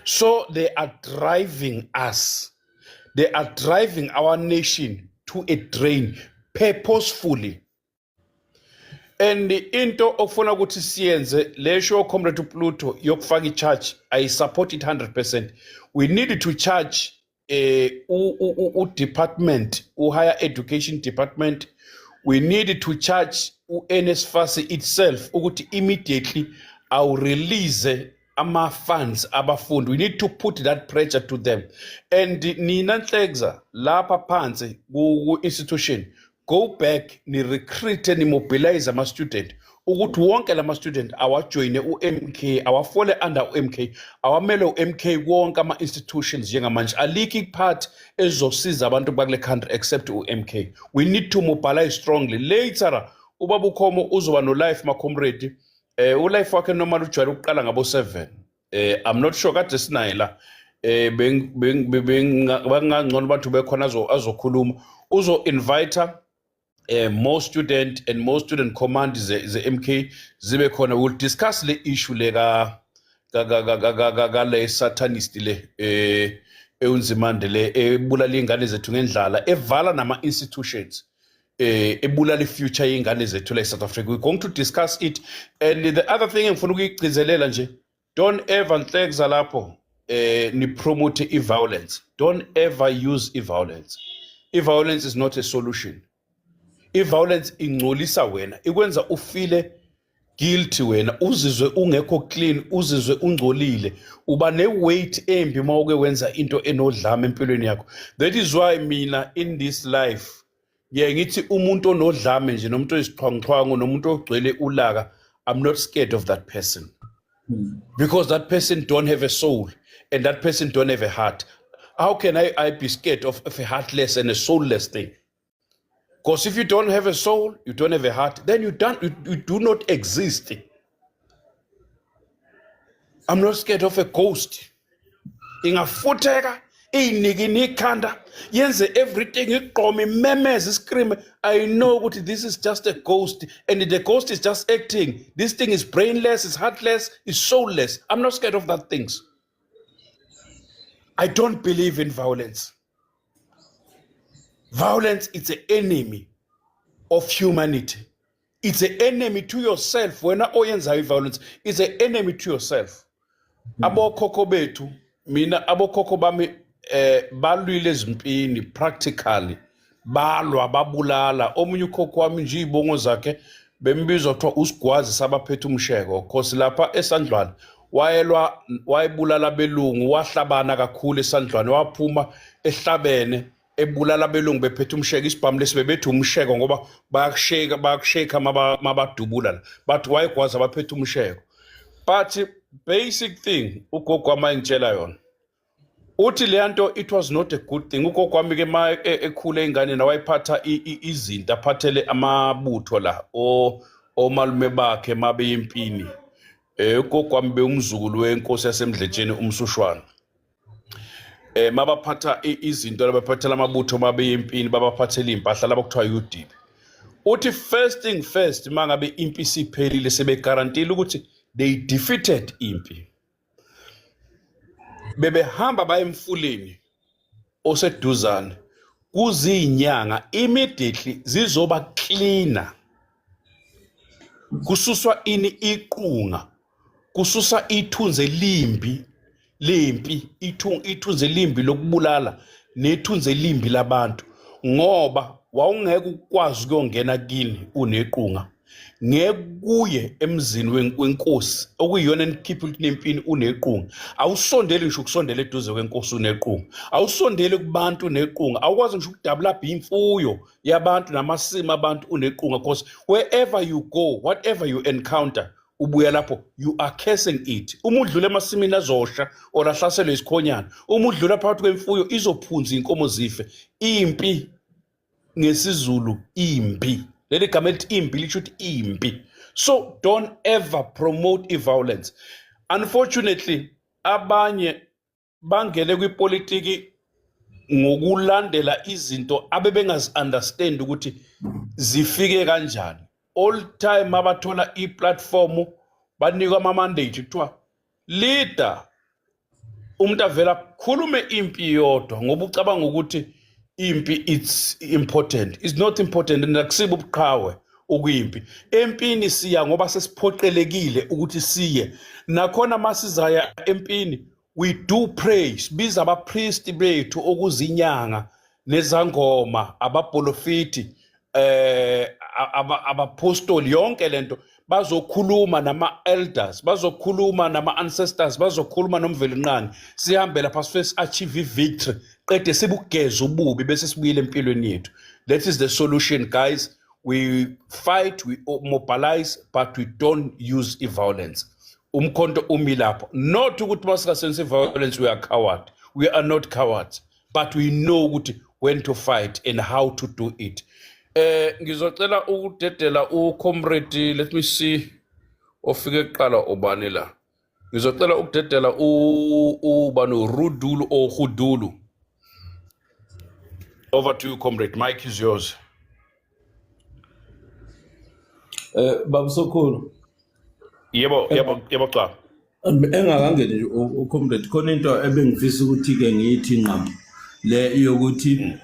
So they are driving us. They are driving our nation to a drain purposefully. And into ofuna ukuthi siyenze lesho comrade Pluto yokufaka i-charge, I support it 100%. We need to charge department, higher education department. We need to charge NSFAS itself ukuthi immediately I'll release ama-funds abafundi. We need to put that pressure to them. And nina Nhlekza lapha phansi ku-institution, go back ni recruit ni mobilize ama-student ukuthi wonke lama-student awajoyine u-MK, awafole under u-MK, awamele u-MK wonke ama-institutions njengamanje. Alikho ipart ezosiza abantu bakule country except u-MK. We need to mobilize strongly. Later ubaba uKhomo uzoba no-life ma-comrade. U-life wakhe normal ujwayele ukuqala ngabo-7. I'm not sure kade sinaye la. Bengangcono abantu bekhona azokhuluma. Uzo-inviter more student and more student command the MK zibe khona. We'll discuss the issue le ka le satanist le eunzimande le ebulala ingane zethu ngendlala evala nama institutions ebulala future yengane zethu la South Africa. We're going to discuss it. And the other thing engifuna ukugcizelela nje, don't ever Nhlekza lapho ni promote violence. Don't ever use violence. Violence is not a solution. I-violence ingcolisa wena, ikwenza ufile guilty wena, uzizwe ungekho clean, uzizwe ungcolile, uba ne-weight embi uma uke wenza into enodlame empilweni yakho. That is why mina in this life ngithi umuntu onodlame nje, nomuntu oyisiqhwanqhwangu, nomuntu ogcwele ulaka, I'm not scared of that person. Because that person don't have a soul and that person don't have a heart. How can I be scared of a heartless and a soulless thing? Because if you don't have a soul, you don't have a heart, then you do not exist. I'm not scared of a ghost. Ingafuteka, inikanda, yenze everything, igqome, memeze, scream. I know what this is just a ghost, and the ghost is just acting. This thing is brainless, it's heartless, it's soulless. I'm not scared of that things. I don't believe in violence. Violence is an enemy of humanity. It's an enemy to yourself. When oyenza violence, it's an enemy to yourself. Abokhokho bethu, mina abokhokho bami balwile ezimpini practically. Balwa babulala. Omunye ukhokho wami nje ibongo zakhe bembiza kuthiwa usigwazi sabaphethe umsheko. Because lapha eSandlwane wayebulala belungu, wahlabana kakhulu eSandlwane, waphuma ehlabene ebulala belungu bephethe umsheko. Isibhamu lesi bethu umsheko ngoba bayakusheka mabadubula, but wayegwaza baphethe umsheko. But basic thing ugogo wami engitshela yona uthi leyanto, it was not a good thing. Ugogo wami ke ma ekhule ingane na wayiphatha izinto, aphathele amabutho la omalume bakhe mabe yempini. Ugogo wami beumzukulu wenkosi yasemdletsheni umsushwana. Mabaphatha izinto labaphathela amabutho mabe yempini, babaphathela impahla labakuthiwa UDP. Uthi first thing first, mangabe impi siphelile sebegarantile ukuthi they defeated impi, bebehamba baye emfuleni oseduzane kuzinyanga, immediately zizoba cleaner, kususwa ini iqunga, kususa ithunze limbi lempi, ithunze limbi lokubulala nethunze limbi labantu, ngoba wawungeke ukwazi ukuyongena kini unequnga, ngeke kuye emzini wenkosi okuyiyona enikhipha ukuthi nempini unequnga. Awusondele ngisho ukusondela eduze kwenkosi unequnga, awusondele kubantu unequnga, awukwazi ngisho ukudabula imfuyo yabantu namasimo abantu unequnga. Because wherever you go, whatever you encounter, ubuya lapho, you are cursing it. Uma udlula emasimini azosha or ahlaselwe isikhonyana, uma udlula phakathi kwemfuyo izophunza inkomo zife. Impi ngesizulu impi, leli gama elithi impi lisho ukuthi impi. So don't ever promote violence. Unfortunately, abanye bangele kwipolitiki ngokulandela izinto abebengazi understand ukuthi zifike kanjani. All time abathola i-platform banikwa ama-mandate kuthiwa leader umuntu avela khulume impi yodwa ngoba ucabanga ukuthi impi it's important. It's not important and akusibo ubuqhawe ukuyimpi. Empini siya ngoba sesiphoqelekile ukuthi siye. Nakhona masizaya empini we do pray. Sibiza abapriest bethu okuzinyanga nezangoma abaprofeti abapostoli yonke lento bazokhuluma nama-elders bazokhuluma nama-ancestors bazokhuluma nomvelinqangi sihambe lapha sifese achieve victory qede sibugeza ububi bese sibuyile empilweni yethu. That is the solution, guys. We fight, we mobilize, but we don't use violence. Umkhonto umi lapho, not ukuthi masikasenze violence we are coward. We are not cowards, but we know ukuthi when to fight and how to do it. Ngizocela ukudedela ucomrade, let me see ofike kuqala obani la. Ngizocela ukudedela ubani Rudulu or Hudulu. Over to you, comrade. Mike is yours. Babusokhulu. Yebo cha. Engakangeni nje ucomrade khona into ebengifisa ukuthi ke ngithi nqam le yokuthi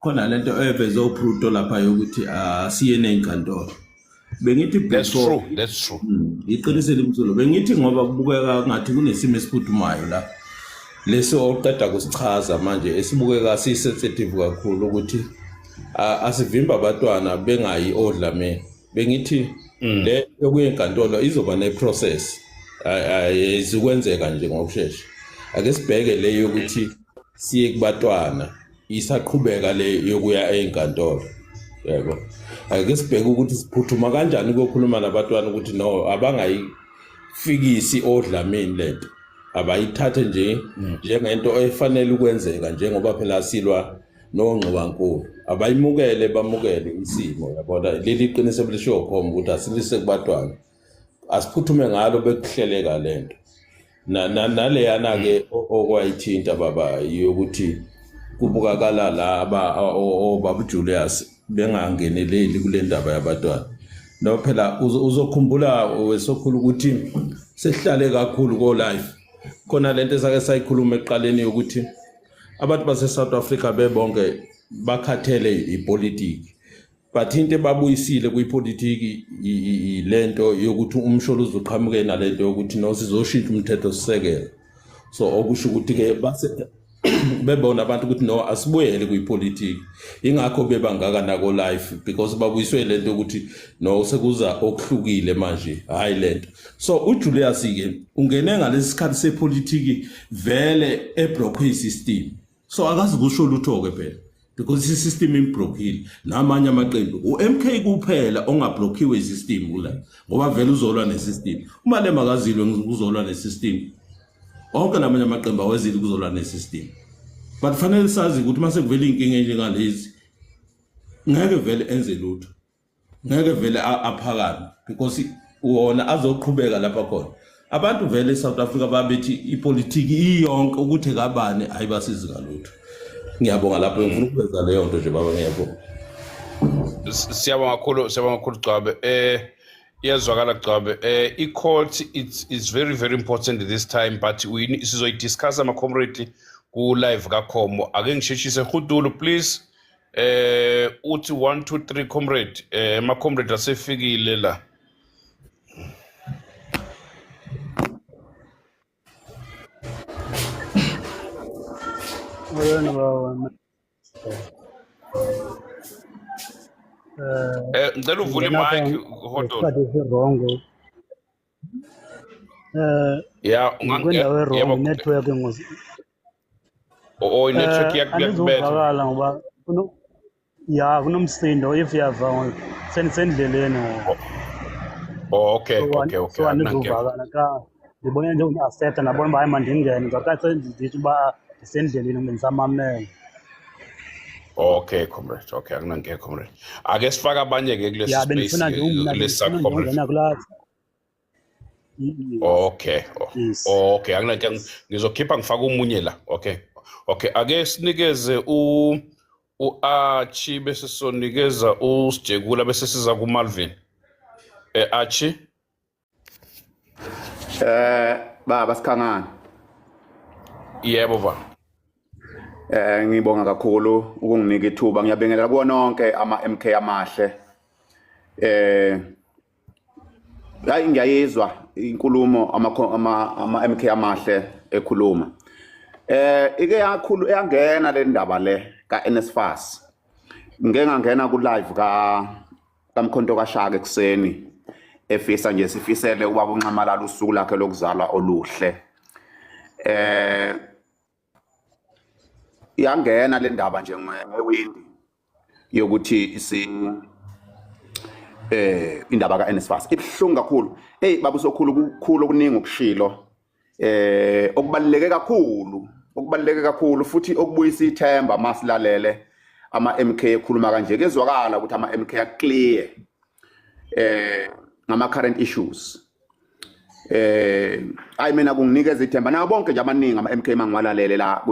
khona lento eveze uPruto lapha yokuthi asiye nezinkantolo. Bengithi That's true. Iqinisele imthulo. Bengithi ngoba kubukeka ngathi kunesimo esiphuthumayo la. Leso oqeda kusichaza manje esibukeka sisensitive kakhulu ukuthi asivimba abantwana bengayi odlameni. Bengithi le yokuyenkantolo izoba neprocess izokwenzeka nje ngokusheshsha. Ake sibheke le yokuthi siye kubantwana isaqhubeka le yokuya enkantolo. Yebo. Ake sibheke ukuthi siphuthuma kanjani ukukhuluma nabantwana ukuthi no abangayifikisi odlameni lento. Abayithathe nje njengento efanele ukwenzeka njengoba phela silwa noNgqibankulu. Abayimukele bamukele isimo yabona leli qiniso belisho khoma ukuthi asilise kubantwana. Asiphuthume ngalo bekuhleleka lento. Nale yana ke okwayithinta baba yokuthi kubukakala la obaba Julius bengangeneleli kule ndaba yabantwana. No phela uzokhumbula wesokhulu ukuthi sehlale kakhulu ko life. Khona lento esake sayikhuluma eqaleni yokuthi abantu base South Africa bebonke bakhathele ipolitiki. But into babuyisile kuyipolitiki lento yokuthi umsholo uzoqhamuke nalento yokuthi no sizoshintsha umthetho sisekelo. So okusho ukuthi ke base bebona abantu ukuthi no asibuyele kuyipolitiki. Ingakho bebangaka nako life because babuyiswe lento ukuthi no sekuza okuhlukile manje hayi lento. So uJulius ke ungene ngalesi sikhathi sepolitiki vele ebroke system. So akazi kusho lutho ke phela because system imbrokile namanye amaqembu uMK kuphela ongablockiwe isystem kula ngoba vele uzolwa nesystem. Uma le makazilwe uzolwa nesystem. Onke namanye amaqembu awezili kuzolwa nesystem. But fanele sazi ukuthi mase kuvela inkinga enjengalezi ngeke vele enze lutho. Ngeke vele aphakame because uwona azoqhubeka lapha khona. Abantu vele eSouth Africa babethi ipolitiki iyonke ukuthi kabani ayibasizi ngalutho. Ngiyabonga lapho ngifuna ukwenza leyo nto nje baba ngiyabonga. Siyabonga kakhulu Gcabe. Iyazwakala Gcabe. I-court it's very important this time, but we sizoyidiscuss ama-comrade ku-live kaKhomo. Ake ngisheshise Hudulu please. Uthi 1 2 3 comrade. Ama-comrade asefikile la. Ngicela uvule imic Hudulu. Yeah, yebo network network yakubetha ngoba kunomsindo if yava sendleleni okay so anizovakala ka ngibona nje uAseta nabona uba hayi mandingene ngakathi sendithi uba ndisendleleni ngisamamela. Okay comrade, okay akunanke comrade. Ake sifaka abanye ke kulesi space lesakho comrade. Okay. Okay, akunanke ngizokhipha ngifaka umunye la. Okay, ake sinikeze uArchie bese sonikeza uSijekula bese siza kuMalvin. Archie. Baba Sikhangana. Yebo ba. Ngibonga kakhulu ukunginika ithuba. Ngiyabingelela kuwona wonke ama-MK amahle. Hayi ngiyayizwa inkulumo ama-MK amahle ekhuluma. Ike yangena le ndaba le ka-NSFAS. Ngeke ngangena ku-live kaMkhonto kaShaka ekuseni efisa nje sifisele ubaba uNcamalala usuku lakhe lokuzalwa oluhle. Yangena le ndaba nje ngewindi yokuthi indaba ka-NSFAS ibhlungu kakhulu. Baba usokhulu kukhulu okuningi okushilo okubaluleke kakhulu futhi okubuyisa ithemba masilalele ama-MK ekhuluma kanje kezwakala ukuthi ama-MK aclear ngama current issues. Mina kunginikeza ithemba na bonke nje abaningi ama-MK mangiwalalele la